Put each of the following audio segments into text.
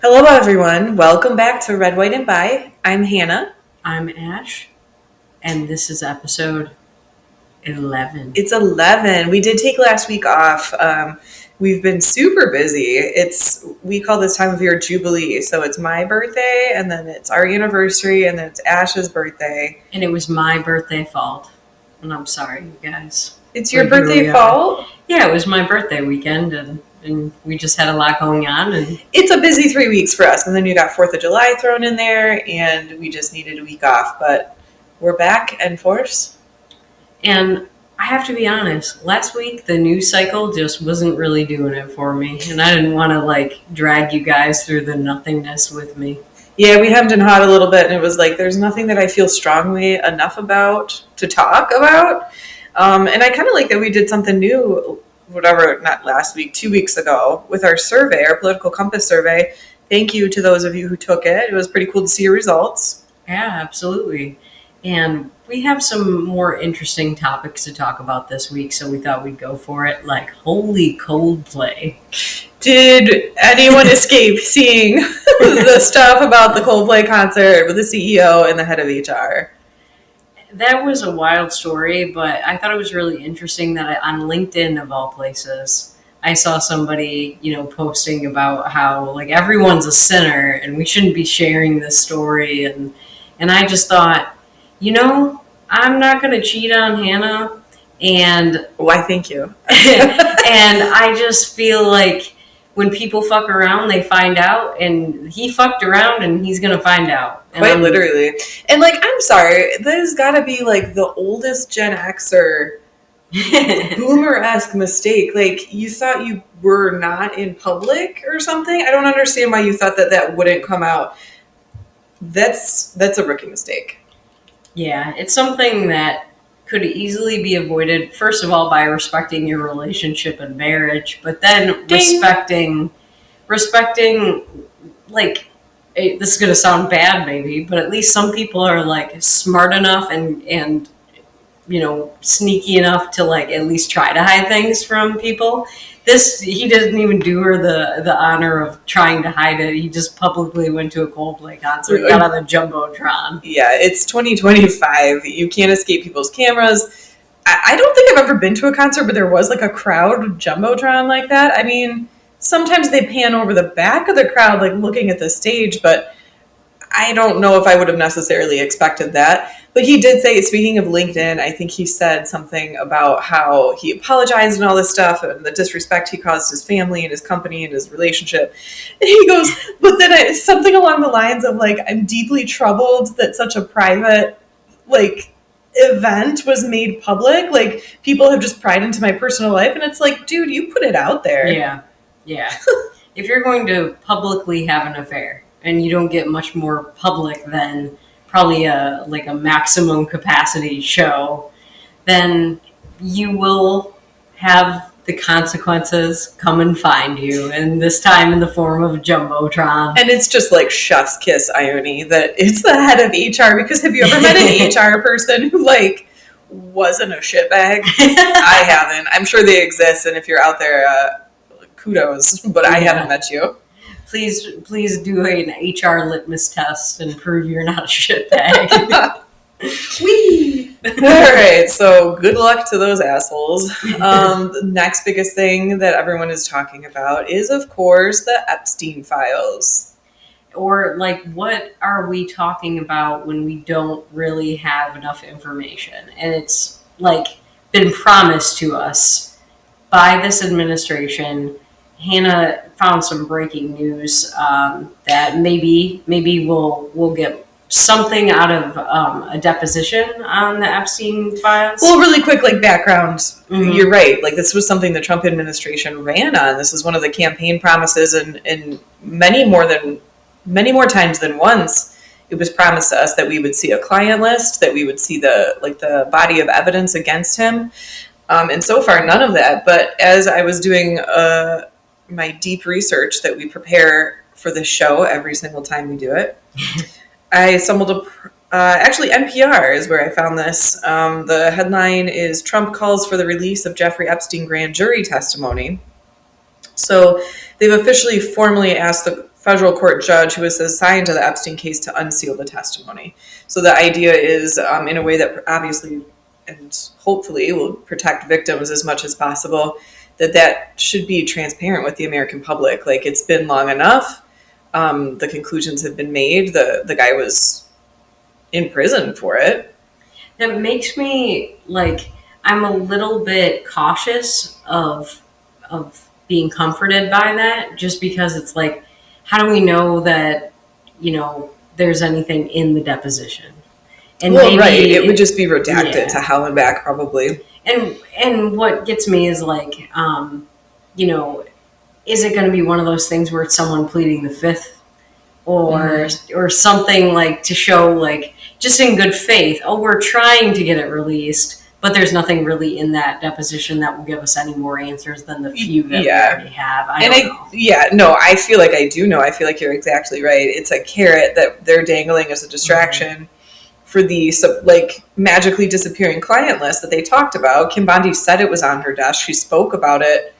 Hello, everyone. Welcome back to Red, White, and Bi. I'm Hannah. I'm Ash, and this is episode 11. It's 11. We did take last week off. We've been super busy. We call this time of year Jubilee. So it's my birthday, and then it's our anniversary, and then it's Ash's birthday. And it was my birthday fault. And I'm sorry, you guys. It's your birthday fault? Yeah, it was my birthday weekend, and we just had a lot going on. And it's a busy 3 weeks for us. And then you got 4th of July thrown in there, and we just needed a week off. But we're back in force. And I have to be honest, last week the news cycle just wasn't really doing it for me. And I didn't want to drag you guys through the nothingness with me. Yeah, we hemmed and hawed a little bit, and it was like, there's nothing that I feel strongly enough about to talk about. And I kind of like that we did something new, not last week, 2 weeks ago, with our survey, our political compass survey. Thank you to those of you who took it. It was pretty cool to see your results. Yeah, absolutely. And we have some more interesting topics to talk about this week, so we thought we'd go for it. Like, holy Coldplay. Did anyone escape seeing the stuff about the Coldplay concert with the CEO and the head of HR? That was a wild story, but I thought it was really interesting that on LinkedIn, of all places, I saw somebody, posting about how, everyone's a sinner and we shouldn't be sharing this story. And I just thought, I'm not going to cheat on Hannah. And why, thank you. And I just feel like when people fuck around, they find out, and he fucked around and he's going to find out. Quite literally. And I'm sorry, this has got to be the oldest Gen Xer boomer-esque mistake. You thought you were not in public or something? I don't understand why you thought that wouldn't come out. That's a rookie mistake. Yeah, it's something that could easily be avoided, first of all, by respecting your relationship and marriage, but then Ding. respecting, this is going to sound bad maybe, but at least some people are smart enough and sneaky enough to at least try to hide things from people. He didn't even do her the honor of trying to hide it. He just publicly went to a Coldplay concert, got on the Jumbotron. Yeah, it's 2025. You can't escape people's cameras. I don't think I've ever been to a concert, but there was a crowd Jumbotron like that. I mean, sometimes they pan over the back of the crowd, looking at the stage, but I don't know if I would have necessarily expected that. But he did say, speaking of LinkedIn, I think he said something about how he apologized and all this stuff and the disrespect he caused his family and his company and his relationship. And he goes, but then something along the lines of I'm deeply troubled that such a private event was made public. People have just pried into my personal life. And it's dude, you put it out there. Yeah. If you're going to publicly have an affair and you don't get much more public than probably a maximum capacity show, then you will have the consequences come and find you, and this time in the form of a Jumbotron. And it's just chef's kiss irony that it's the head of HR, because have you ever met an HR person who wasn't a shitbag? I haven't. I'm sure they exist, and if you're out there, kudos, but I haven't met you. Please do an HR litmus test and prove you're not a shitbag. Whee! All right, so good luck to those assholes. The next biggest thing that everyone is talking about is, of course, the Epstein Files. Or what are we talking about when we don't really have enough information? And it's been promised to us by this administration. Hannah found some breaking news that maybe we'll get something out of a deposition on the Epstein Files. Well, really quick, background. Mm-hmm. You're right. This was something the Trump administration ran on. This is one of the campaign promises, and many more times than once, it was promised to us that we would see a client list, that we would see the body of evidence against him. And so far, none of that. But as I was doing my deep research that we prepare for this show every single time we do it, I stumbled actually NPR is where I found this. The headline is Trump calls for the release of Jeffrey Epstein grand jury testimony. So they've officially formally asked federal court judge who was assigned to the Epstein case to unseal the testimony. So the idea is, in a way that obviously and hopefully will protect victims as much as possible, that should be transparent with the American public. Like, it's been long enough. The conclusions have been made. The guy was in prison for it. That makes me, like, I'm a little bit cautious of being comforted by that, just because it's like, how do we know that, there's anything in the deposition? And well, right. It would just be redacted to hell and back, probably. And what gets me is like, is it going to be one of those things where it's someone pleading the fifth, or something, like, to show, like, just in good faith, oh, we're trying to get it released, but there's nothing really in that deposition that will give us any more answers than the few that we already have. I don't know. I feel like I do know. I feel like you're exactly right. It's a carrot that they're dangling as a distraction for the, like, magically disappearing client list that they talked about. Kim Bondi said it was on her desk. She spoke about it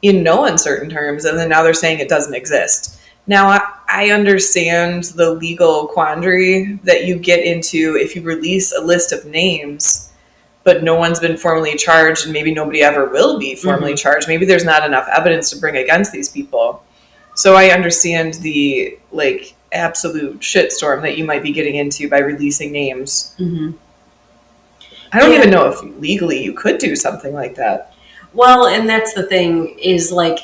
in no uncertain terms, and then now they're saying it doesn't exist. Now, I understand the legal quandary that you get into if you release a list of names, but no one's been formally charged, and maybe nobody ever will be formally charged. Maybe there's not enough evidence to bring against these people. So I understand the, like, absolute shitstorm that you might be getting into by releasing names. I don't even know if legally you could do something like that. Well, and that's the thing, is like,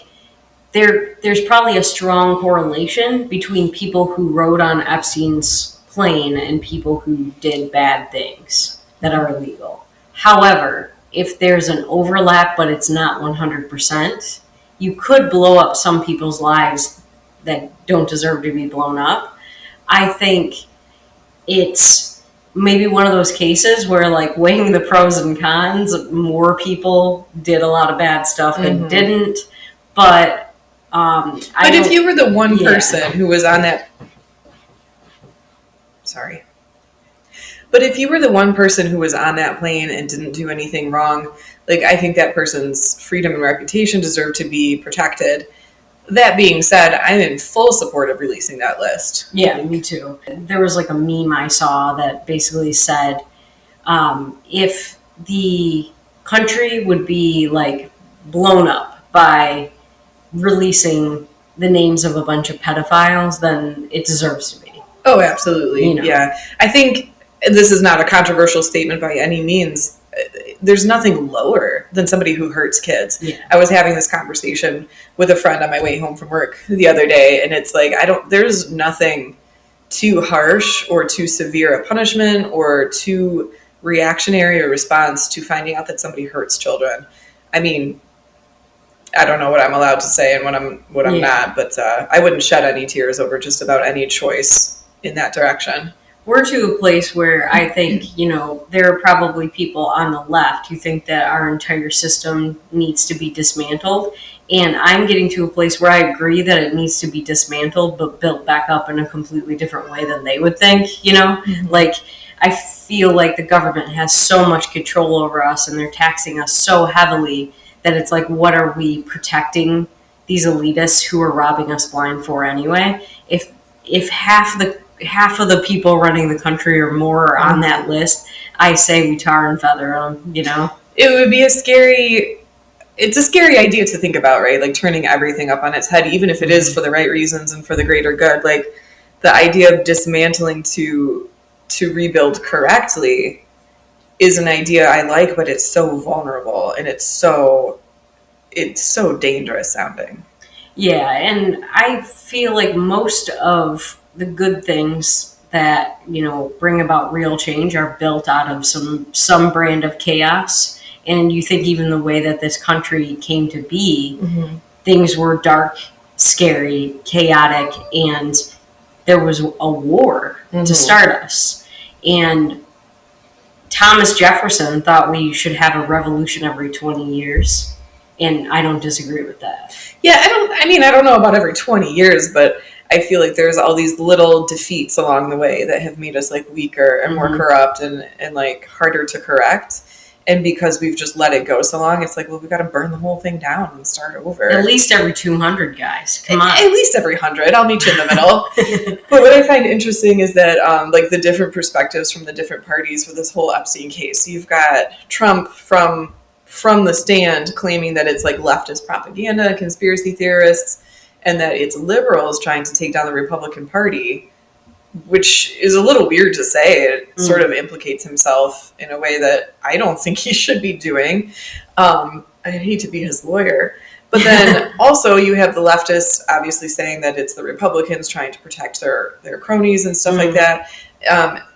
there's probably a strong correlation between people who rode on Epstein's plane and people who did bad things that are illegal. However, if there's an overlap but it's not 100%, you could blow up some people's lives that don't deserve to be blown up. I think it's maybe one of those cases where, like, weighing the pros and cons, more people did a lot of bad stuff than didn't. But if you were the one person who was on that, but if you were the one person who was on that plane and didn't do anything wrong, like, I think that person's freedom and reputation deserve to be protected. That being said, I'm in full support of releasing that list. Yeah, me too. There was, like, a meme I saw that basically said, if the country would be, like, blown up by releasing the names of a bunch of pedophiles, then it deserves to be. Oh, absolutely. Yeah. I think this is not a controversial statement by any means. There's nothing lower than somebody who hurts kids. Yeah. I was having this conversation with a friend on my way home from work the other day, and it's like, there's nothing too harsh or too severe a punishment or too reactionary a response to finding out that somebody hurts children. I mean, I don't know what I'm allowed to say and what I'm not, but I wouldn't shed any tears over just about any choice in that direction. We're to a place where I think, there are probably people on the left who think that our entire system needs to be dismantled. And I'm getting to a place where I agree that it needs to be dismantled, but built back up in a completely different way than they would think, Like, I feel like the government has so much control over us and they're taxing us so heavily that it's like, what are we protecting these elitists who are robbing us blind for anyway? If half of the people running the country or more are on that list, I say we tar and feather them, It would be it's a scary idea to think about, right? Like, turning everything up on its head, even if it is for the right reasons and for the greater good. Like, the idea of dismantling to rebuild correctly is an idea I like, but it's so vulnerable and it's so dangerous sounding. Yeah, and I feel like most of the good things that, bring about real change are built out of some brand of chaos. And you think even the way that this country came to be, things were dark, scary, chaotic, and there was a war to start us. And Thomas Jefferson thought we should have a revolution every 20 years, and I don't disagree with that. Yeah, I don't know about every 20 years, but I feel like there's all these little defeats along the way that have made us, like, weaker and more corrupt and like harder to correct. And because we've just let it go so long, it's like, well, we got to burn the whole thing down and start over. At least every 200, guys. Come on. At least every 100. I'll meet you in the middle. But what I find interesting is that, like, the different perspectives from the different parties with this whole Epstein case. You've got Trump from the stand claiming that it's like leftist propaganda, conspiracy theorists, and that it's liberals trying to take down the Republican Party, which is a little weird to say. It sort of implicates himself in a way that I don't think he should be doing. I hate to be his lawyer. But then also you have the leftists obviously saying that it's the Republicans trying to protect their cronies and stuff like that.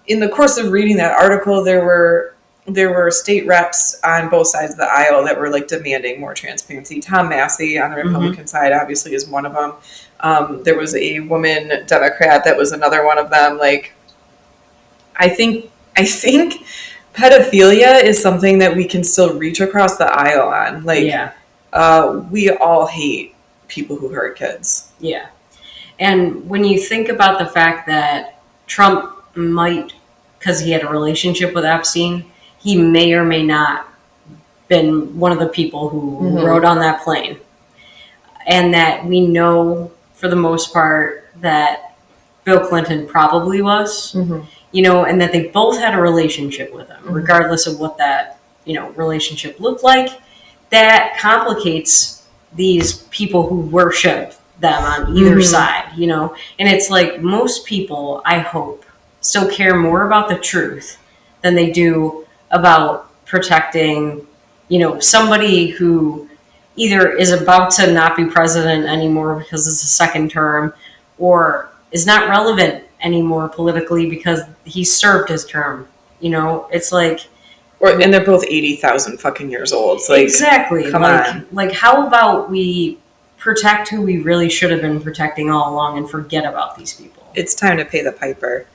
In the course of reading that article, there were state reps on both sides of the aisle that were like demanding more transparency. Tom Massey on the Republican side obviously is one of them. There was a woman Democrat that was another one of them. Like, I think pedophilia is something that we can still reach across the aisle on. Like, we all hate people who hurt kids. Yeah. And when you think about the fact that Trump might, because he had a relationship with Epstein, he may or may not been one of the people who rode on that plane. And that we know for the most part that Bill Clinton probably was, you know, and that they both had a relationship with him, regardless of what that, you know, relationship looked like. That complicates these people who worship them on either side, you know. And it's like most people, I hope, still care more about the truth than they do about protecting, you know, somebody who either is about to not be president anymore because it's a second term, or is not relevant anymore politically because he served his term. You know, it's like, and they're both 80,000 fucking years old. It's like, exactly. Come on. Like, how about we protect who we really should have been protecting all along and forget about these people? It's time to pay the piper.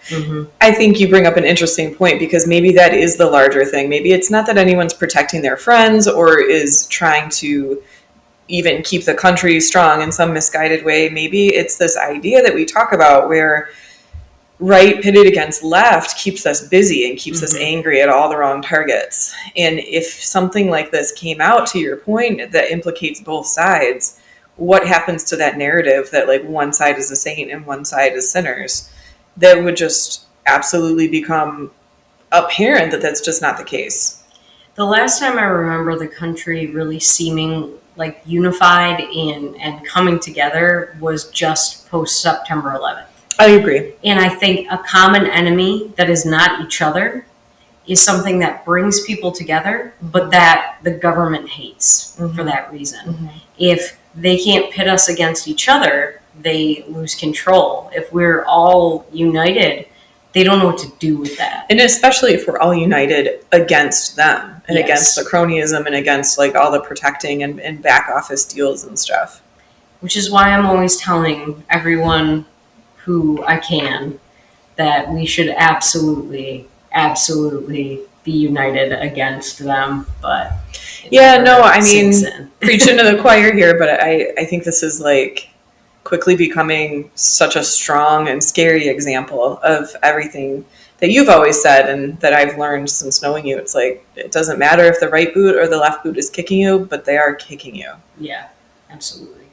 I think you bring up an interesting point because maybe that is the larger thing. Maybe it's not that anyone's protecting their friends or is trying to even keep the country strong in some misguided way. Maybe it's this idea that we talk about where right pitted against left keeps us busy and keeps us angry at all the wrong targets. And if something like this came out, to your point, that implicates both sides, what happens to that narrative that like one side is a saint and one side is sinners? That would just absolutely become apparent that that's just not the case. The last time I remember the country really seeming like unified and coming together was just post September 11th. I agree. And I think a common enemy that is not each other is something that brings people together, but that the government hates for that reason. If they can't pit us against each other, they lose control. If we're all united, they don't know what to do with that. And especially if we're all united against them and against the cronyism and against like all the protecting and back office deals and stuff. Which is why I'm always telling everyone who I can that we should absolutely be united against them. But I mean, preaching to the choir here, but I think this is like quickly becoming such a strong and scary example of everything that you've always said and that I've learned since knowing you. It's like, it doesn't matter if the right boot or the left boot is kicking you, but they are kicking you. Yeah, absolutely.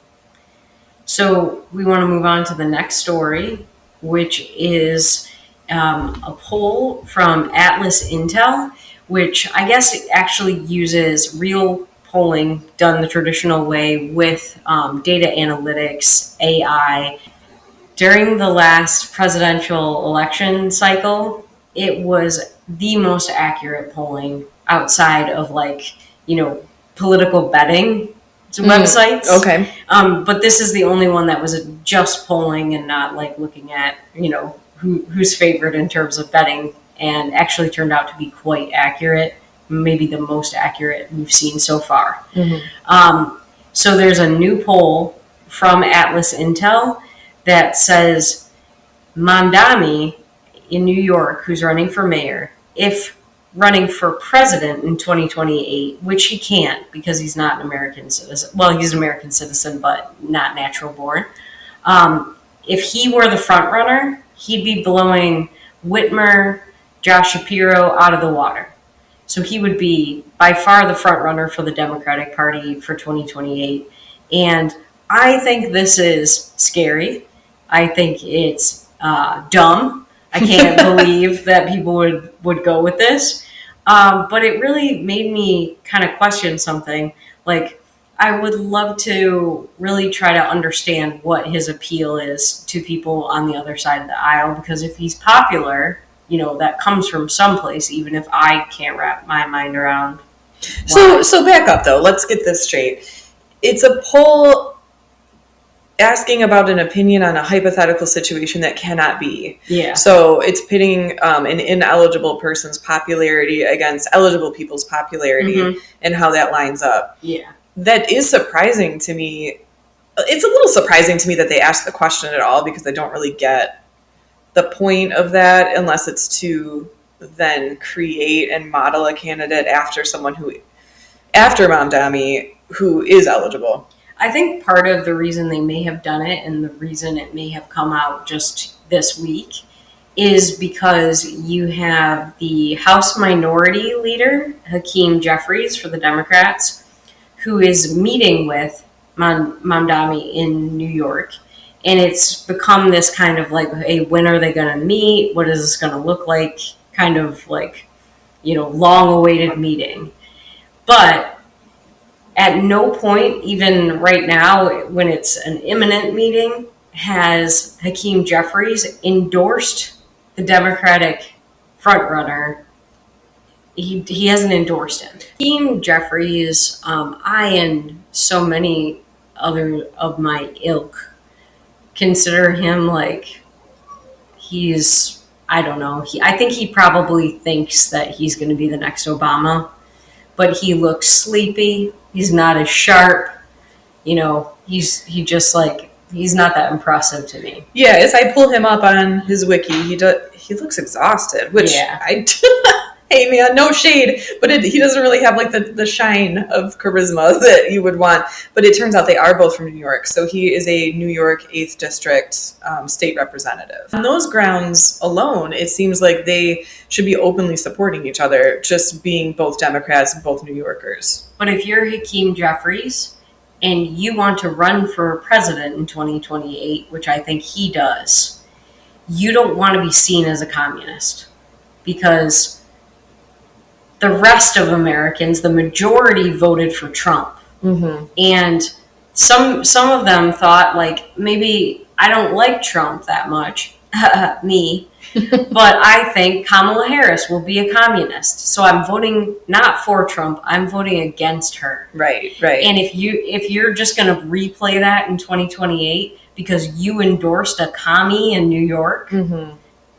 So we want to move on to the next story, which is a poll from AtlasIntel, which I guess it actually uses real polling done the traditional way with data analytics, AI. During the last presidential election cycle, it was the most accurate polling outside of like, you know, political betting websites. Okay. But this is the only one that was just polling and not like looking at, you know, who's favored in terms of betting, and actually turned out to be quite accurate, maybe the most accurate we've seen so far. So there's a new poll from AtlasIntel that says Mamdani in New York, who's running for mayor, if running for president in 2028, which he can't because he's not an American citizen. Well, he's an American citizen, but not natural born. If he were the front runner, he'd be blowing Whitmer, Josh Shapiro out of the water. So he would be by far the front runner for the Democratic Party for 2028. And I think this is scary. I think it's dumb. I can't believe that people would go with this. But it really made me kind of question something. Like, I would love to really try to understand what his appeal is to people on the other side of the aisle, because if he's popular, that comes from someplace, even if I can't wrap my mind around. So back up though. Let's get this straight. It's a poll asking about an opinion on a hypothetical situation that cannot be. Yeah. So it's pitting an ineligible person's popularity against eligible people's popularity and how that lines up. Yeah. That is surprising to me. It's a little surprising to me that they asked the question at all, because I don't really get the point of that unless it's to then create and model a candidate after Mamdani, who is eligible. I think part of the reason they may have done it, and the reason it may have come out just this week, is because you have the House Minority Leader, Hakeem Jeffries for the Democrats, who is meeting with Mamdani in New York. And it's become this kind of like, hey, when are they going to meet? What is this going to look like? Kind of like, long-awaited meeting. But at no point, even right now, when it's an imminent meeting, has Hakeem Jeffries endorsed the Democratic frontrunner. He hasn't endorsed him. Hakeem Jeffries, I and so many other of my ilk consider him like I don't know. I think he probably thinks that he's going to be the next Obama, but he looks sleepy. He's not as sharp. He's not that impressive to me. Yeah, as I pull him up on his wiki, he looks exhausted, which hey man, no shade, but he doesn't really have like the shine of charisma that you would want. But it turns out they are both from New York. So he is a New York 8th District state representative. On those grounds alone, it seems like they should be openly supporting each other, just being both Democrats, both New Yorkers. But if you're Hakeem Jeffries and you want to run for president in 2028, which I think he does, you don't want to be seen as a communist, because the rest of Americans, the majority, voted for Trump. Mm-hmm. And some of them thought, like, maybe I don't like Trump that much, me, but I think Kamala Harris will be a communist. So I'm voting not for Trump, I'm voting against her. Right. And if you're just going to replay that in 2028 because you endorsed a commie in New York,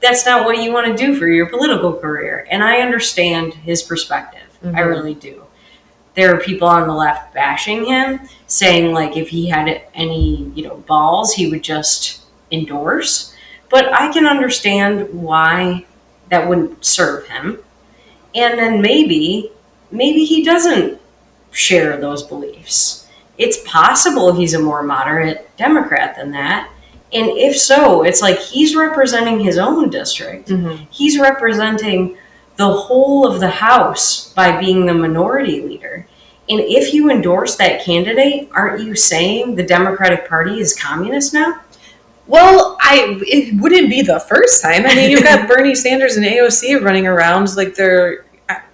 that's not what you want to do for your political career. And I understand his perspective. I really do. There are people on the left bashing him, saying like if he had any, balls, he would just endorse. But I can understand why that wouldn't serve him. And then maybe he doesn't share those beliefs. It's possible he's a more moderate Democrat than that. And if so, it's like he's representing his own district. He's representing the whole of the House by being the minority leader. And if you endorse that candidate, aren't you saying the Democratic Party is communist now? Well, it wouldn't be the first time. I mean, you've got Bernie Sanders and AOC running around like I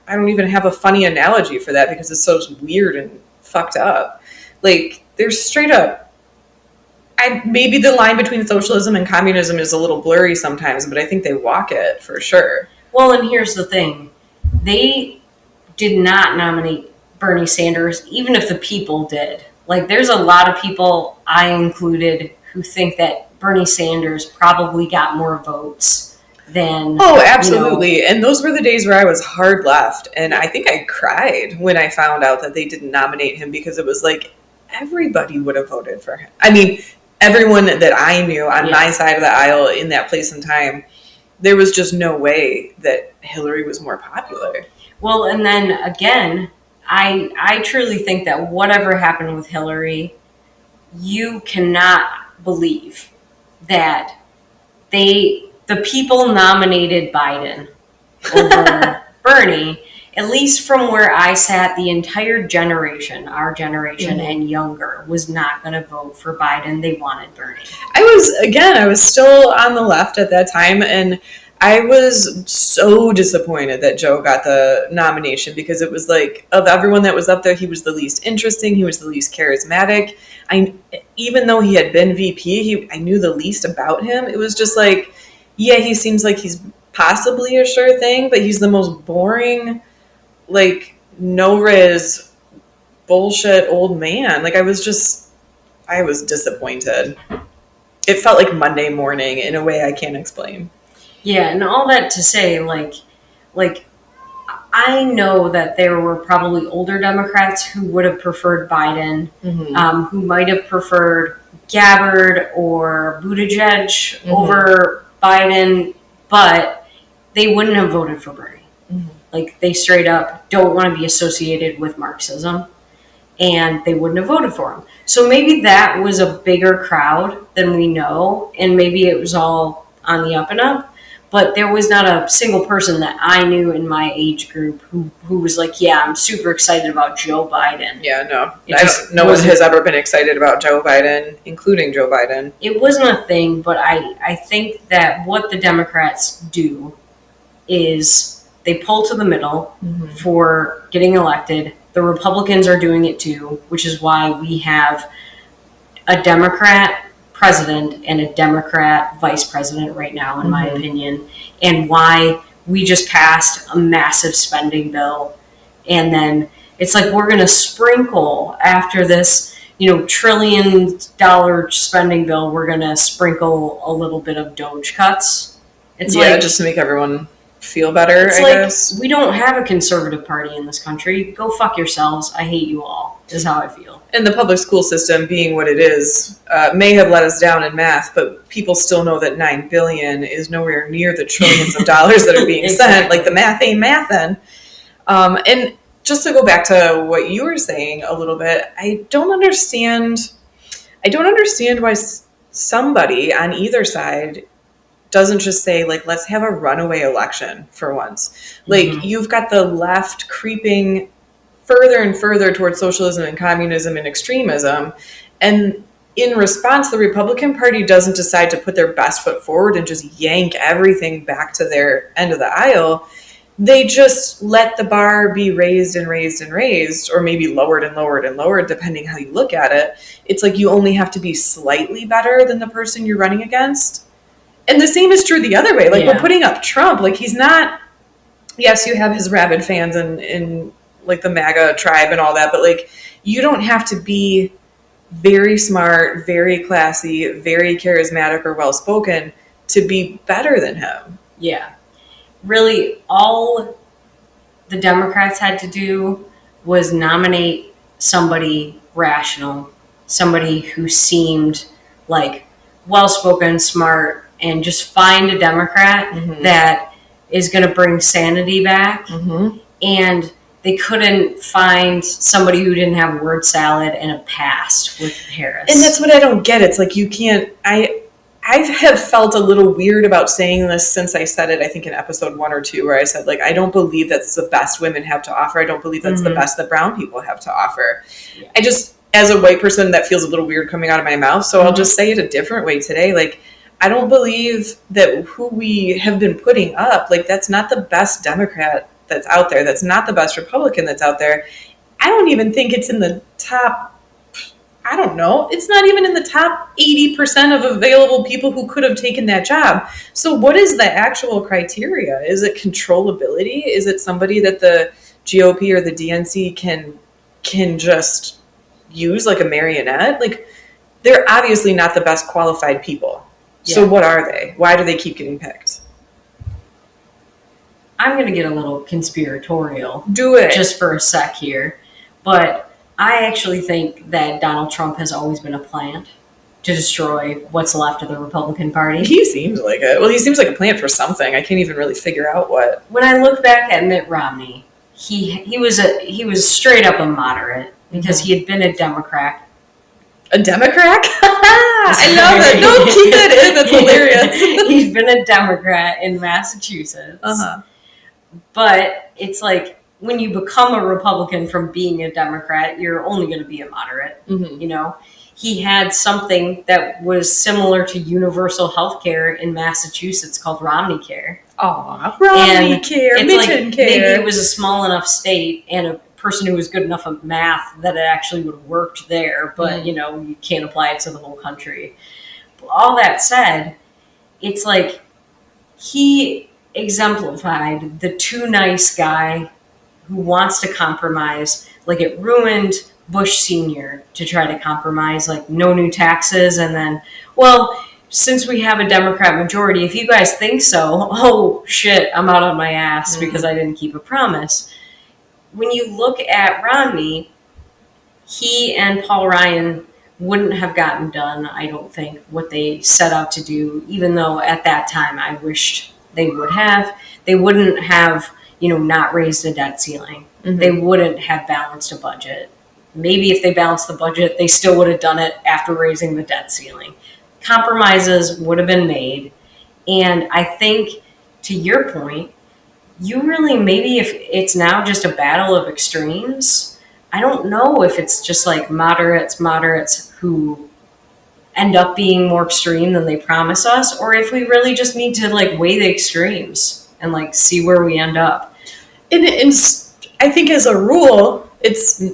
don't even have a funny analogy for that because it's so weird and fucked up. Like, they're straight up. Maybe the line between socialism and communism is a little blurry sometimes, but I think they walk it for sure. Well, and here's the thing. They did not nominate Bernie Sanders, even if the people did. Like, there's a lot of people, I included, who think that Bernie Sanders probably got more votes than... Oh, absolutely. And those were the days where I was hard left. And I think I cried when I found out that they didn't nominate him, because it was like everybody would have voted for him. I mean, everyone that I knew on my side of the aisle in that place and time, there was just no way that Hillary was more popular. Well, and then again, I truly think that whatever happened with Hillary, you cannot believe that the people nominated Biden over Bernie, at least from where I sat, the entire generation, our generation and younger, was not going to vote for Biden. They wanted Bernie. I was still on the left at that time, and I was so disappointed that Joe got the nomination, because it was like, of everyone that was up there, he was the least interesting, he was the least charismatic. Even though he had been VP, I knew the least about him. It was just like, yeah, he seems like he's possibly a sure thing, but he's the most boring, like, no-riz, bullshit old man. Like, I was disappointed. It felt like Monday morning in a way I can't explain. Yeah, and all that to say, like I know that there were probably older Democrats who would have preferred Biden, who might have preferred Gabbard or Buttigieg over Biden, but they wouldn't have voted for Bernie. Like, they straight up don't want to be associated with Marxism, and they wouldn't have voted for him. So maybe that was a bigger crowd than we know, and maybe it was all on the up and up. But there was not a single person that I knew in my age group who was like, yeah, I'm super excited about Joe Biden. Yeah, no. No one has ever been excited about Joe Biden, including Joe Biden. It wasn't a thing, but I think that what the Democrats do is they pull to the middle for getting elected. The Republicans are doing it too, which is why we have a Democrat president and a Democrat vice president right now, in my opinion, and why we just passed a massive spending bill. And then it's like, we're going to sprinkle after this, $1 trillion spending bill, we're going to sprinkle a little bit of Doge cuts. It's just to make everyone feel better, I guess. We don't have a conservative party in this country. Go fuck yourselves. I hate you all, is how I feel. And the public school system, being what it is, may have let us down in math, but people still know that $9 billion is nowhere near the trillions of dollars that are being sent. Like, the math ain't mathin'. And just to go back to what you were saying a little bit, I don't understand why somebody on either side doesn't just say, like, let's have a runaway election for once. Like, you've got the left creeping further and further towards socialism and communism and extremism. And in response, the Republican Party doesn't decide to put their best foot forward and just yank everything back to their end of the aisle. They just let the bar be raised and raised and raised, or maybe lowered and lowered and lowered, depending how you look at it. It's like you only have to be slightly better than the person you're running against. And the same is true the other way. Like, we're putting up Trump. Like, he's not, yes, you have his rabid fans and like the MAGA tribe and all that, but like, you don't have to be very smart, very classy, very charismatic or well-spoken to be better than him. Yeah. Really, all the Democrats had to do was nominate somebody rational, somebody who seemed like well-spoken, smart, and just find a Democrat that is going to bring sanity back. And they couldn't find somebody who didn't have word salad and a past with Harris. And that's what I don't get. It's like, you can't, I have felt a little weird about saying this since I said it, I think in episode 1 or 2, where I said, like, I don't believe that's the best women have to offer. I don't believe that's the best that brown people have to offer. Yeah. I just, as a white person, that feels a little weird coming out of my mouth. So I'll just say it a different way today. Like, I don't believe that who we have been putting up, like, that's not the best Democrat that's out there. That's not the best Republican that's out there. I don't even think it's in the top, I don't know. It's not even in the top 80% of available people who could have taken that job. So what is the actual criteria? Is it controllability? Is it somebody that the GOP or the DNC can just use like a marionette? Like, they're obviously not the best qualified people. Yeah. So what are they? Why do they keep getting picked? I'm going to get a little conspiratorial. Do it. Just for a sec here. But I actually think that Donald Trump has always been a plant to destroy what's left of the Republican Party. He seems like it. Well, he seems like a plant for something. I can't even really figure out what. When I look back at Mitt Romney, he was straight up a moderate because he had been a Democrat. A Democrat? I love that. No, keep that in. That's hilarious. He's been a Democrat in Massachusetts. But it's like, when you become a Republican from being a Democrat, you're only going to be a moderate. Mm-hmm. You know, he had something that was similar to universal health care in Massachusetts called Romney Care. Aw, Romney Care, Mitten Care. Maybe it was a small enough state and a person who was good enough at math that it actually would have worked there, but you know, you can't apply it to the whole country. All that said, it's like he exemplified the too nice guy who wants to compromise. Like, it ruined Bush Sr. to try to compromise, like no new taxes, and then, well, since we have a Democrat majority, if you guys think so, oh shit, I'm out on my ass because I didn't keep a promise. When you look at Romney, he and Paul Ryan wouldn't have gotten done, I don't think, what they set out to do, even though at that time I wished they would have. They wouldn't have, you know, not raised a debt ceiling. They wouldn't have balanced a budget. Maybe if they balanced the budget, they still would have done it after raising the debt ceiling. Compromises would have been made. And I think, to your point, you really, maybe if it's now just a battle of extremes, I don't know if it's just like moderates who end up being more extreme than they promise us, or if we really just need to like weigh the extremes and like see where we end up. And I think as a rule, it's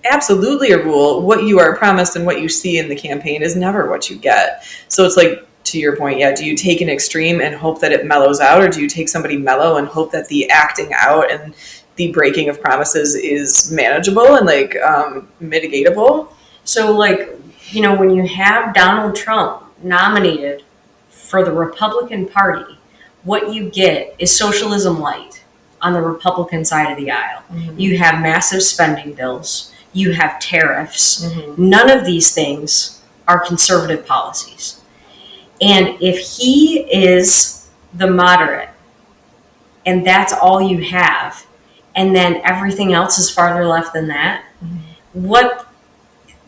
absolutely a rule. What you are promised and what you see in the campaign is never what you get. So it's like, to your point, yeah, do you take an extreme and hope that it mellows out, or do you take somebody mellow and hope that the acting out and the breaking of promises is manageable and like mitigatable? So like, you know, when you have Donald Trump nominated for the Republican Party, what you get is socialism light on the Republican side of the aisle. You have massive spending bills. You have tariffs. None of these things are conservative policies. And if he is the moderate and that's all you have, and then everything else is farther left than that, what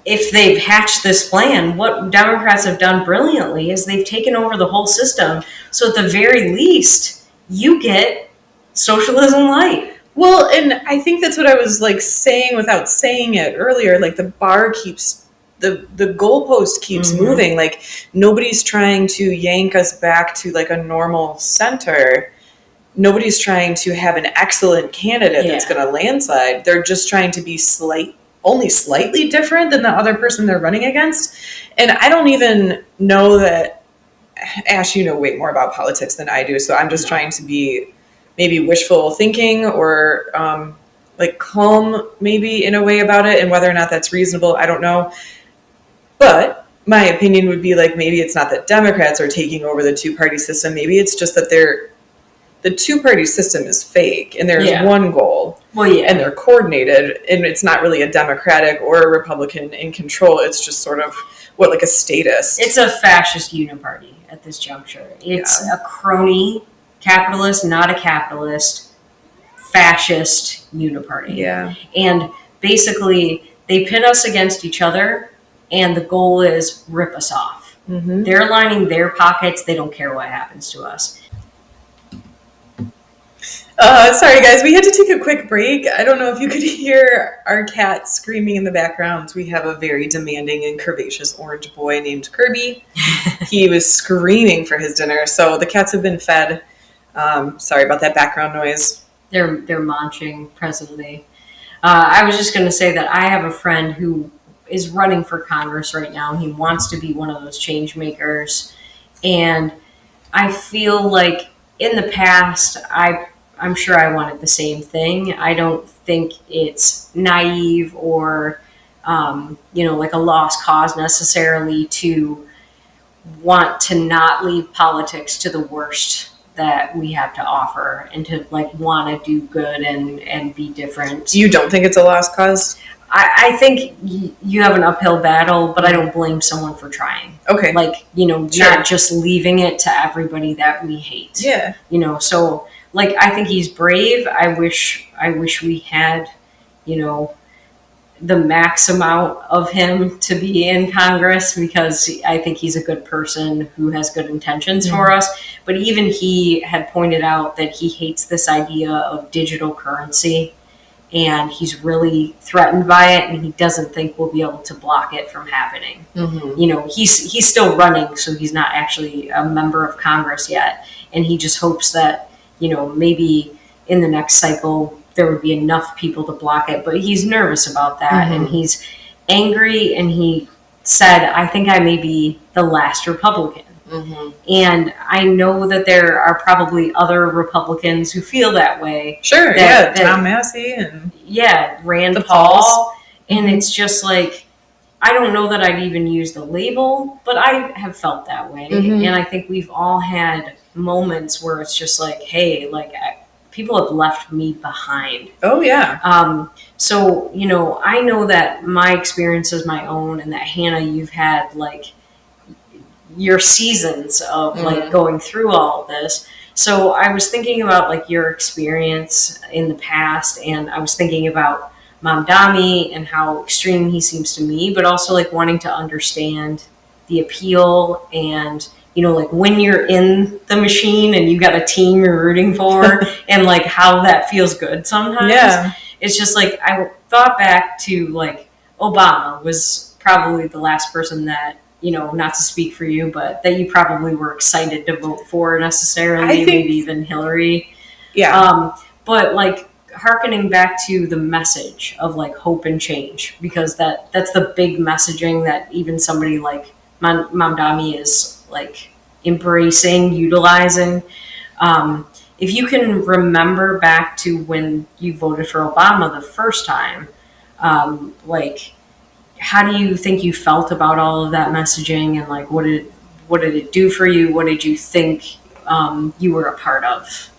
if they've hatched this plan? What Democrats have done brilliantly is they've taken over the whole system. So at the very least, you get socialism light. Well, and I think that's what I was like saying without saying it earlier. Like the bar keeps, the goalpost keeps moving. Like nobody's trying to yank us back to like a normal center. Nobody's trying to have an excellent candidate that's going to landslide. They're just trying to be only slightly different than the other person they're running against. And I don't even know that, Ash, you know way more about politics than I do. So I'm just trying to be maybe wishful thinking or like calm maybe in a way about it, and whether or not that's reasonable, I don't know. But my opinion would be like, maybe it's not that Democrats are taking over the two-party system. Maybe it's just that the two-party system is fake and there's one goal. And they're coordinated, and it's not really a Democratic or a Republican in control. It's just sort of like a status. It's a fascist uniparty at this juncture. It's a crony capitalist, not a capitalist, fascist uniparty. Yeah. And basically, they pit us against each other, and the goal is rip us off. They're lining their pockets. They don't care what happens to us. Sorry, guys. We had to take a quick break. I don't know if you could hear our cat screaming in the background. We have a very demanding and curvaceous orange boy named Kirby. He was screaming for his dinner, so the cats have been fed. Sorry about that background noise. They're munching presently. I was just going to say that I have a friend who is running for Congress right now. He wants to be one of those change makers. And I feel like in the past, I'm sure I wanted the same thing. I don't think it's naive or, like a lost cause necessarily to want to not leave politics to the worst that we have to offer and to like want to do good and be different. You don't think it's a lost cause? I think you have an uphill battle, but I don't blame someone for trying. Okay. Like, not just leaving it to everybody that we hate. Yeah. So like, I think he's brave. I wish we had, the max amount of him to be in Congress, because I think he's a good person who has good intentions for us. But even he had pointed out that he hates this idea of digital currency. and he's really threatened by it, and he doesn't think we'll be able to block it from happening. He's still running, so he's not actually a member of Congress yet, and he just hopes that maybe in the next cycle there would be enough people to block it, but he's nervous about that, and he's angry, and he said, I think I may be the last Republican. And I know that there are probably other Republicans who feel that way. Sure, Tom Massey and Rand Paul. And it's just like, I don't know that I'd even use the label, but I have felt that way. And I think we've all had moments where it's just like, hey, like people have left me behind. Oh, yeah. So, I know that my experience is my own, and that Hannah, you've had like your seasons of like going through all of this. So I was thinking about like your experience in the past, and I was thinking about Mamdani and how extreme he seems to me, but also like wanting to understand the appeal and like when you're in the machine and you got a team you're rooting for and like how that feels good sometimes. Yeah. It's just like I thought back to like Obama was probably the last person that not to speak for you, but that you probably were excited to vote for necessarily, maybe even Hillary. Yeah. But like hearkening back to the message of like hope and change, because that's the big messaging that even somebody like Mamdani is like embracing, utilizing. If you can remember back to when you voted for Obama the first time, like, how do you think you felt about all of that messaging, and like what did it do for you? What did you think you were a part of?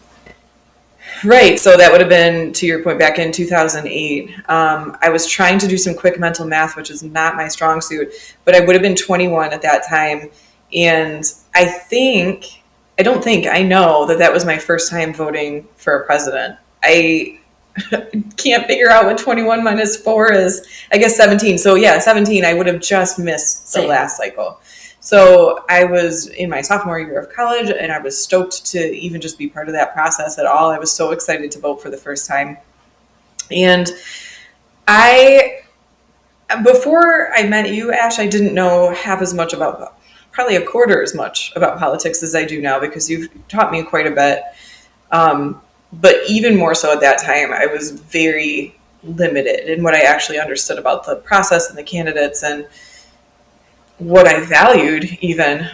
Right. So that would have been, to your point, back in 2008. I was trying to do some quick mental math, which is not my strong suit, but I would have been 21 at that time. And I know that was my first time voting for a president. I can't figure out what 21 minus 4 is. I guess 17. So yeah, 17. I would have just missed the last cycle. So I was in my sophomore year of college, and I was stoked to even just be part of that process at all. I was so excited to vote for the first time. And before I met you, Ash, I didn't know half as much about, probably a quarter as much about politics as I do now, because you've taught me quite a bit. But even more so at that time, I was very limited in what I actually understood about the process and the candidates and what I valued even.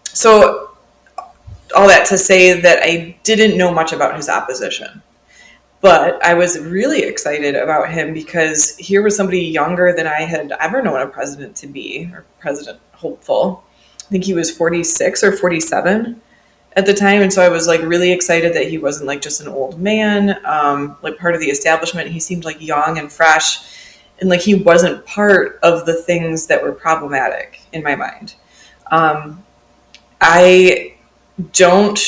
So all that to say that I didn't know much about his opposition. But I was really excited about him because here was somebody younger than I had ever known a president to be, or president hopeful. I think he was 46 or 47 at the time. And so I was like really excited that he wasn't like just an old man, like part of the establishment. He seemed like young and fresh, and like he wasn't part of the things that were problematic in my mind. I don't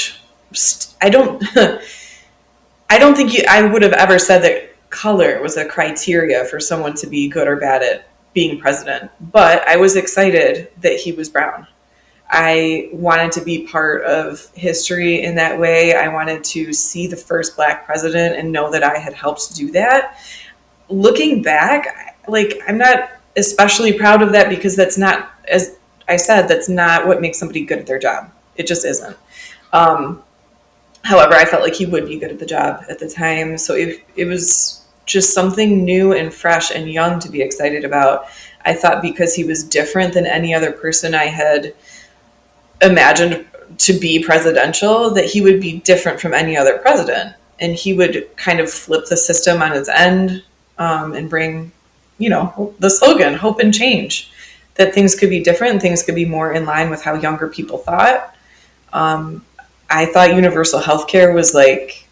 think I would have ever said that color was a criteria for someone to be good or bad at being president, but I was excited that he was brown. I wanted to be part of history in that way. I wanted to see the first Black president and know that I had helped do that. Looking back, like, I'm not especially proud of that because that's not, as I said, that's not what makes somebody good at their job. It just isn't. However, I felt like he would be good at the job at the time. So it was just something new and fresh and young to be excited about. I thought because he was different than any other person I had imagined to be presidential, that he would be different from any other president. And he would kind of flip the system on its end and bring, the slogan, hope and change, that things could be different, things could be more in line with how younger people thought. I thought universal healthcare was like,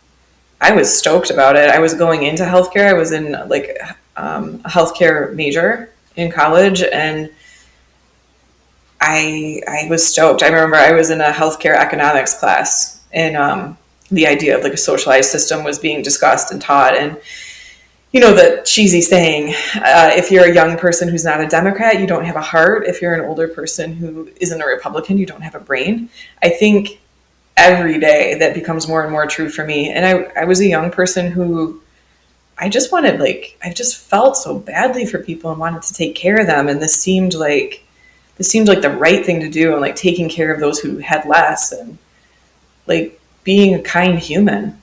I was stoked about it. I was going into healthcare. I was in like a healthcare major in college, and I was stoked. I remember I was in a healthcare economics class, and the idea of like a socialized system was being discussed and taught. And the cheesy saying, if you're a young person who's not a Democrat, you don't have a heart. If you're an older person who isn't a Republican, you don't have a brain. I think every day that becomes more and more true for me. And I was a young person who I just felt so badly for people and wanted to take care of them. And this seemed like the right thing to do, and like taking care of those who had less, and like being a kind human.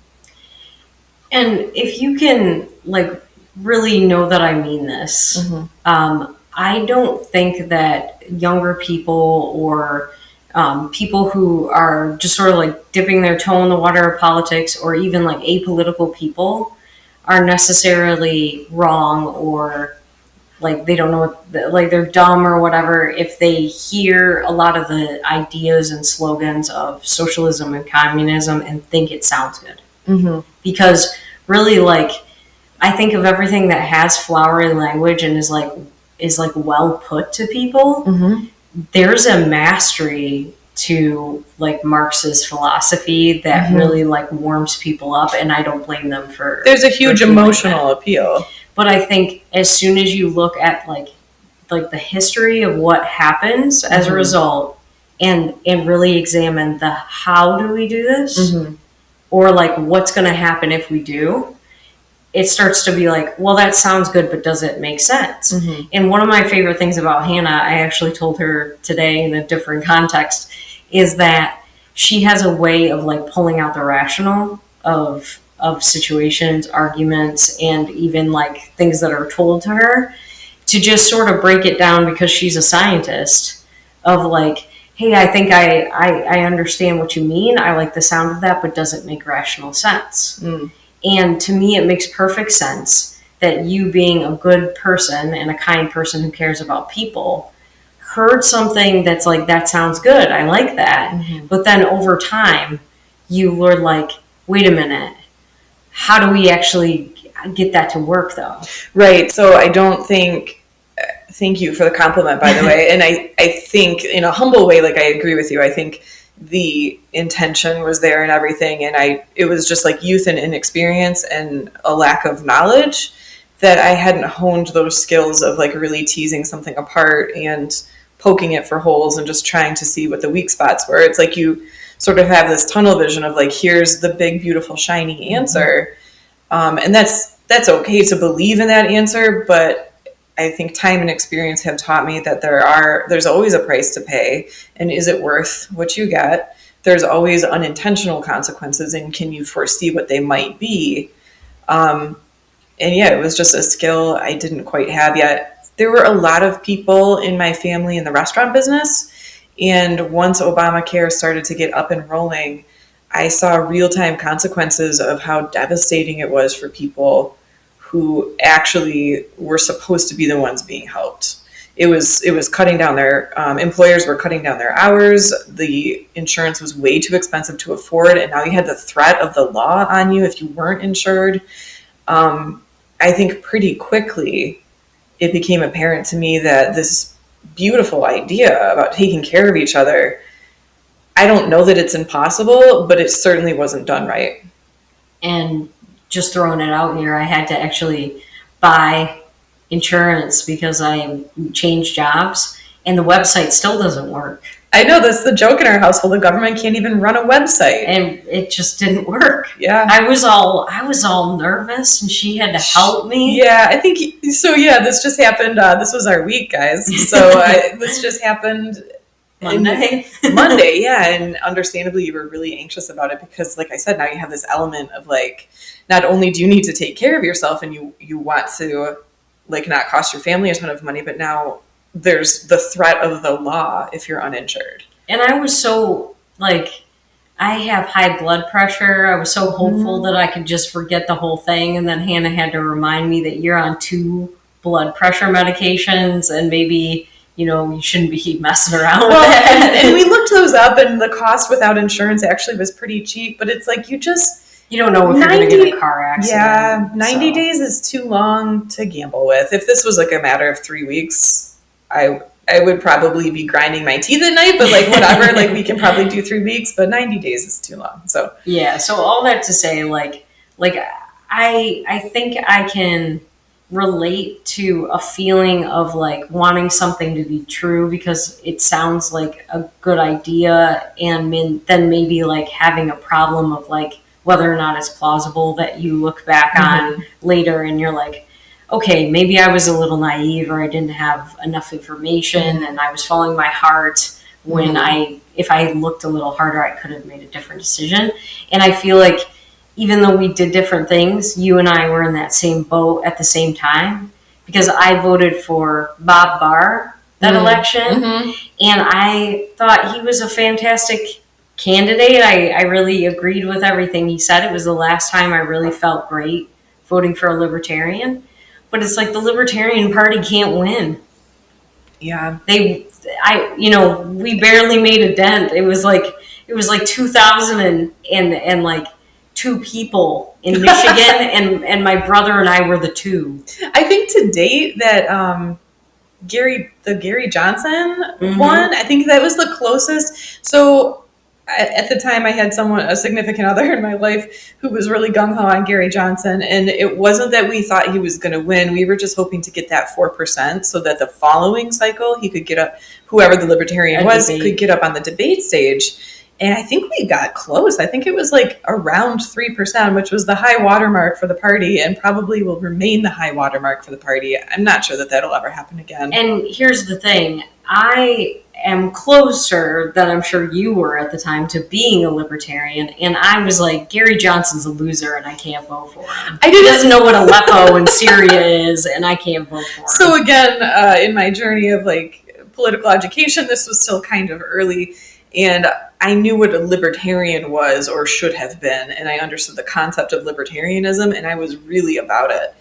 And if you can like really know that I mean this, I don't think that younger people or people who are just sort of like dipping their toe in the water of politics, or even like apolitical people, are necessarily wrong, or like they don't know what, like they're dumb or whatever if they hear a lot of the ideas and slogans of socialism and communism and think it sounds good. Because really, like, I think of everything that has flowery language and is like well put to people. There's a mastery to like Marx's philosophy that really like warms people up, and I don't blame them for. There's a huge emotional appeal. But I think as soon as you look at like the history of what happens as a result, and really examine the how do we do this, or like what's going to happen if we do, it starts to be like, well, that sounds good, but does it make sense? And one of my favorite things about Hannah, I actually told her today in a different context, is that she has a way of like pulling out the rational of situations, arguments, and even like things that are told to her, to just sort of break it down, because she's a scientist, of like, hey, I think I understand what you mean. I like the sound of that, but does it make rational sense? And to me, it makes perfect sense that you, being a good person and a kind person who cares about people, heard something that's like, that sounds good. I like that. But then over time, you were like, wait a minute. How do we actually get that to work, though? Right. So I don't think, thank you for the compliment, by the way. And I think in a humble way, like I agree with you. I think the intention was there and everything. And it was just like youth and inexperience and a lack of knowledge that I hadn't honed those skills of like really teasing something apart and poking it for holes and just trying to see what the weak spots were. It's like you sort of have this tunnel vision of like, here's the big, beautiful, shiny answer. And that's okay to believe in that answer. But I think time and experience have taught me that there's always a price to pay. And is it worth what you get? There's always unintentional consequences. And can you foresee what they might be? And yeah, it was just a skill I didn't quite have yet. There were a lot of people in my family in the restaurant business. And once Obamacare started to get up and rolling, I saw real-time consequences of how devastating it was for people who actually were supposed to be the ones being helped. It was cutting down their, employers were cutting down their hours. The insurance was way too expensive to afford. And now you had the threat of the law on you if you weren't insured. I think pretty quickly it became apparent to me that this beautiful idea about taking care of each other, I don't know that it's impossible, but it certainly wasn't done right. And just throwing it out here, I had to actually buy insurance because I changed jobs, and the website still doesn't work. I know, that's the joke in our household. The government can't even run a website, and it just didn't work. Yeah, I was all nervous, and she had to help me. Yeah, I think so. Yeah, this just happened. This was our week, guys. So this just happened Monday. Yeah, and understandably, you were really anxious about it because, like I said, now you have this element of like, not only do you need to take care of yourself and you want to like not cost your family a ton of money, but now there's the threat of the law if you're uninsured. And I was so like, I have high blood pressure. I was so hopeful that I could just forget the whole thing. And then Hannah had to remind me that you're on 2 blood pressure medications and maybe, you shouldn't be messing around with that. And we looked those up, and the cost without insurance actually was pretty cheap, but it's like you don't know if you're going to get a car accident. Yeah, 90 days is too long to gamble with. If this was like a matter of 3 weeks, I would probably be grinding my teeth at night, but like whatever, like we can probably do 3 weeks, but 90 days is too long. So yeah, so all that to say, like I think I can relate to a feeling of like wanting something to be true because it sounds like a good idea, and then maybe like having a problem of like, whether or not it's plausible that you look back on later and you're like, okay, maybe I was a little naive or I didn't have enough information and I was following my heart when if I had looked a little harder, I could have made a different decision. And I feel like even though we did different things, you and I were in that same boat at the same time, because I voted for Bob Barr that election, and I thought he was a fantastic candidate. I really agreed with everything he said. It was the last time I really felt great voting for a libertarian. But it's like the Libertarian Party can't win. Yeah. We barely made a dent. It was like 2000 and like 2 people in Michigan, and my brother and I were the 2. I think to date that Gary Johnson won. I think that was the closest. So at the time I had a significant other in my life who was really gung-ho on Gary Johnson, and it wasn't that we thought he was going to win. We were just hoping to get that 4% so that the following cycle he could get up, whoever the libertarian could get up on the debate stage. And I think we got close. I think it was like around 3%, which was the high watermark for the party and probably will remain the high watermark for the party. I'm not sure that that'll ever happen again. And here's the thing. I am closer than I'm sure you were at the time to being a libertarian. And I was like, Gary Johnson's a loser and I can't vote for him. He doesn't know what Aleppo and Syria is, and I can't vote for him. So again, in my journey of like political education, this was still kind of early. And I knew what a libertarian was or should have been. And I understood the concept of libertarianism, and I was really about it.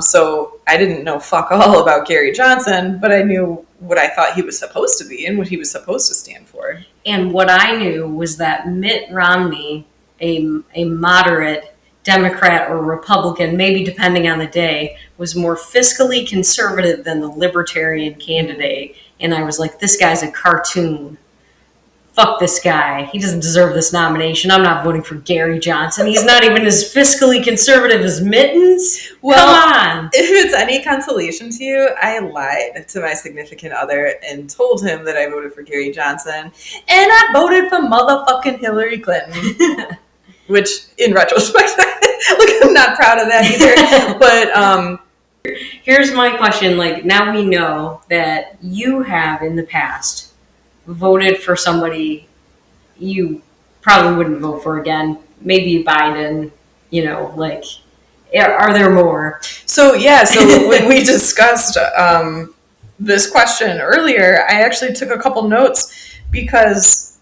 So I didn't know fuck all about Gary Johnson, but I knew what I thought he was supposed to be and what he was supposed to stand for. And what I knew was that Mitt Romney, a moderate Democrat or Republican, maybe depending on the day, was more fiscally conservative than the libertarian candidate. And I was like, this guy's a cartoon. Fuck this guy. He doesn't deserve this nomination. I'm not voting for Gary Johnson. He's not even as fiscally conservative as Mittens. Well, come on. If it's any consolation to you, I lied to my significant other and told him that I voted for Gary Johnson. And I voted for motherfucking Hillary Clinton. Which, in retrospect, I'm not proud of that either. But here's my question. Like, now we know that you have in the past voted for somebody you probably wouldn't vote for again. Maybe Biden, are there more? So when we discussed this question earlier, I actually took a couple notes because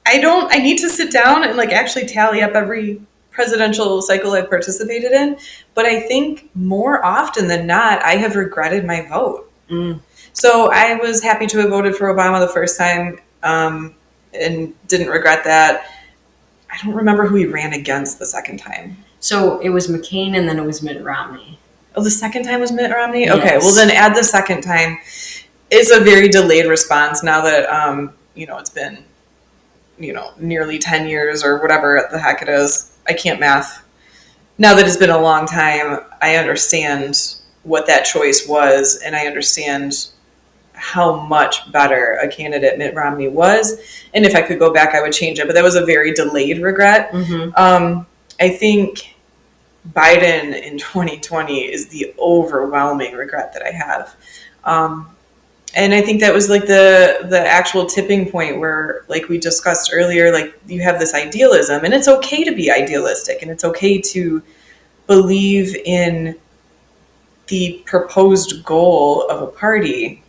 I need to sit down and like actually tally up every presidential cycle I've participated in. But I think more often than not, I have regretted my vote. So I was happy to have voted for Obama the first time and didn't regret that. I don't remember who he ran against the second time. So it was McCain and then it was Mitt Romney. Oh, the second time was Mitt Romney? Yes. Okay, well then add the second time. It's a very delayed response now that, it's been, nearly 10 years or whatever the heck it is. I can't math. Now that it's been a long time, I understand what that choice was, and I understand how much better a candidate Mitt Romney was. And if I could go back, I would change it. But that was a very delayed regret. I think Biden in 2020 is the overwhelming regret that I have. And I think that was like the actual tipping point where, like we discussed earlier, like you have this idealism, and it's okay to be idealistic, and it's okay to believe in the proposed goal of a party,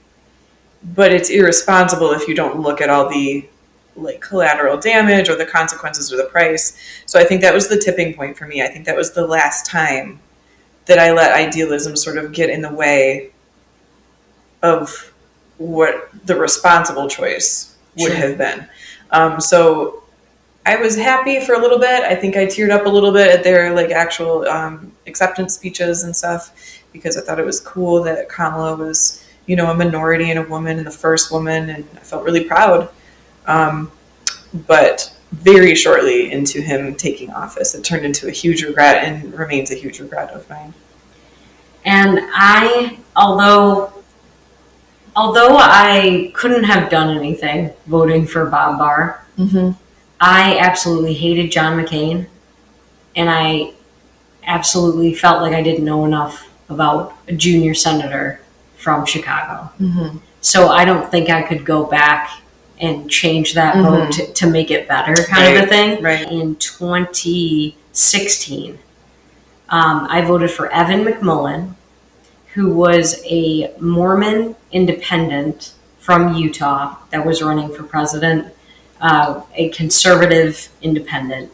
but it's irresponsible if you don't look at all the like collateral damage or the consequences or the price. So I think that was the tipping point for me. I think that was the last time that I let idealism sort of get in the way of what the responsible choice would have been. So I was happy for a little bit. I think I teared up a little bit at their like actual acceptance speeches and stuff, because I thought it was cool that Kamala was, a minority and a woman and the first woman, and I felt really proud. But very shortly into him taking office, it turned into a huge regret and remains a huge regret of mine. And although I couldn't have done anything voting for Bob Barr, I absolutely hated John McCain. and I absolutely felt like I didn't know enough about a junior senator from Chicago. Mm-hmm. So I don't think I could go back and change that Mm-hmm. vote to make it better, kind of a thing. Right. In 2016, I voted for Evan McMullen, who was a Mormon independent from Utah that was running for president, a conservative independent.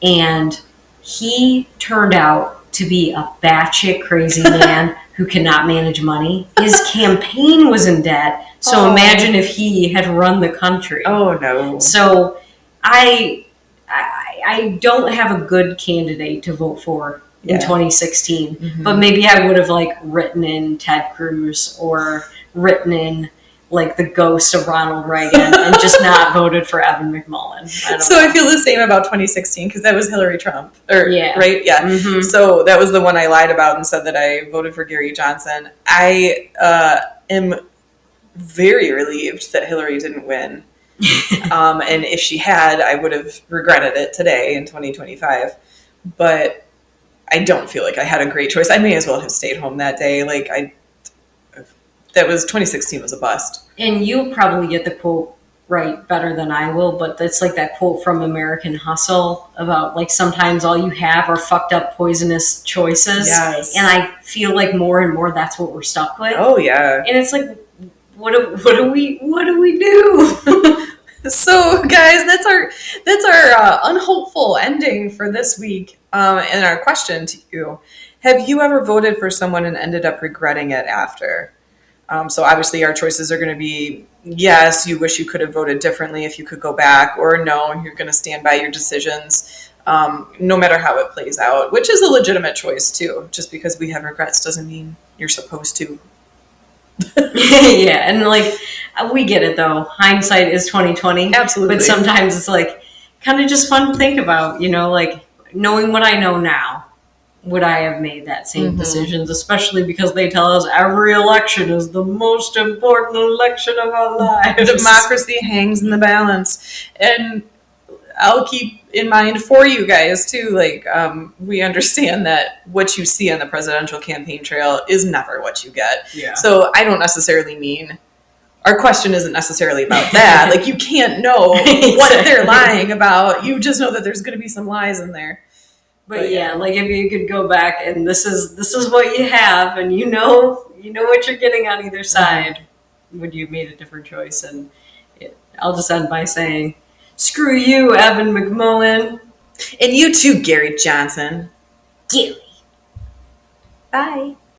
And he turned out to be a batshit crazy man who cannot manage money. His campaign was in debt. So imagine if he had run the country. Oh, no. So I don't have a good candidate to vote for in 2016, Mm-hmm. but maybe I would have like written in Ted Cruz or written in like the ghost of Ronald Reagan and just not voted for Evan McMullen. I feel the same about 2016 because that was Hillary Trump. Right? Yeah. Mm-hmm. So that was the one I lied about and said that I voted for Gary Johnson. I am very relieved that Hillary didn't win. And if she had, I would have regretted it today in 2025. But I don't feel like I had a great choice. I may as well have stayed home that day. That was 2016 was a bust. And you'll probably get the quote right better than I will, but it's like that quote from American Hustle about like sometimes all you have are fucked up poisonous choices. Yes. And I feel like more and more that's what we're stuck with. Oh yeah. And it's like, what do we do? So guys, that's our unhopeful ending for this week. And our question to you: have you ever voted for someone and ended up regretting it after? So obviously our choices are going to be yes, you wish you could have voted differently if you could go back, or no, you're going to stand by your decisions no matter how it plays out, which is a legitimate choice too. Just because we have regrets doesn't mean you're supposed to. Yeah, and like we get it though. Hindsight is 20/20. Absolutely. But sometimes it's like kind of just fun to think about, like knowing what I know now. Would I have made that same decisions, especially because they tell us every election is the most important election of our lives. Democracy hangs in the balance. And I'll keep in mind for you guys too, we understand that what you see on the presidential campaign trail is never what you get. Yeah. So I don't necessarily mean, our question isn't necessarily about that. You can't know what they're lying about. You just know that there's going to be some lies in there. But yeah, if you could go back and this is what you have, and you know what you're getting on either side, would you have made a different choice? And I'll just end by saying, screw you, Evan McMullen. And you too, Gary Johnson. Gary. Bye.